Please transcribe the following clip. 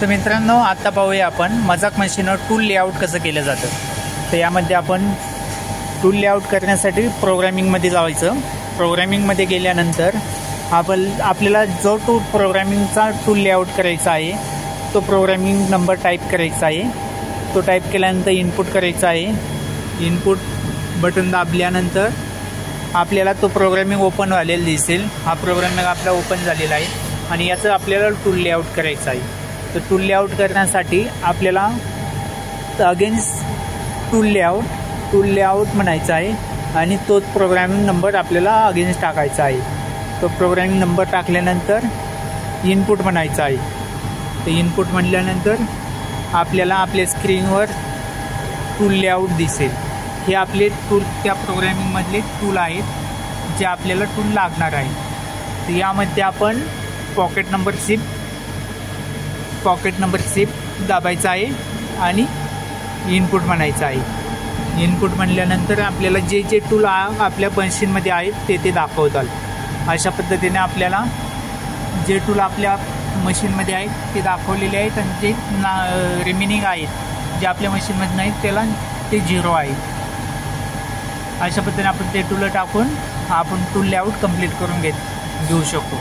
तर मित्रांनो, आता पाहूया आपण मजाक मशीनवर टूल लेआउट कसं केलं जातं। तर यामध्ये आपण टूल लेआउट करण्यासाठी प्रोग्रामिंगमध्ये जायचं। प्रोग्रामिंगमध्ये गेल्यानंतर आपल्याला जो प्रोग्रामिंगचा टूल लेआउट करायचा आहे तो प्रोग्रामिंग नंबर टाईप करायचा आहे। तो टाईप केल्यानंतर इनपुट करायचा आहे। इनपुट बटन दाबल्यानंतर आपल्याला तो प्रोग्रामिंग ओपन झालेला दिसेल। हा प्रोग्रामिंग आपला ओपन झालेला आहे आणि याचं आपल्याला टूल लेआउट करायचं आहे। तर टूल लेआउट करण्यासाठी आपल्याला अगेन्स्ट टूल लेआउट म्हणायचं आहे आणि तोच प्रोग्रामिंग नंबर आपल्याला अगेन्स्ट टाकायचा आहे। तो प्रोग्रामिंग नंबर टाकल्यानंतर इनपुट म्हणायचं आहे। तर इनपुट म्हटल्यानंतर आपल्याला आपल्या स्क्रीनवर टूल लेआउट दिसेल। हे आपले टूल त्या प्रोग्रामिंगमधले टूल आहेत जे आपल्याला टूल लागणार आहे। तर यामध्ये आपण पॉकेट नंबर शिफ्ट दाबायचा आहे आणि इनपुट म्हणायचं आहे। इनपुट म्हणल्यानंतर आपल्याला जे जे टूल आपल्या मशीनमध्ये आहेत ते दाखवतात। अशा पद्धतीने आपल्याला जे टूल आपल्या मशीनमध्ये आहेत ते दाखवलेले आहेत आणि जे रिमेनिंग आहेत जे आपल्या मशीनमध्ये नाहीत त्याला ते 0 आहेत। अशा पद्धतीने आपण ते टूल टाकून आपण टूल लेआउट कंप्लीट करून घेऊ शकतो।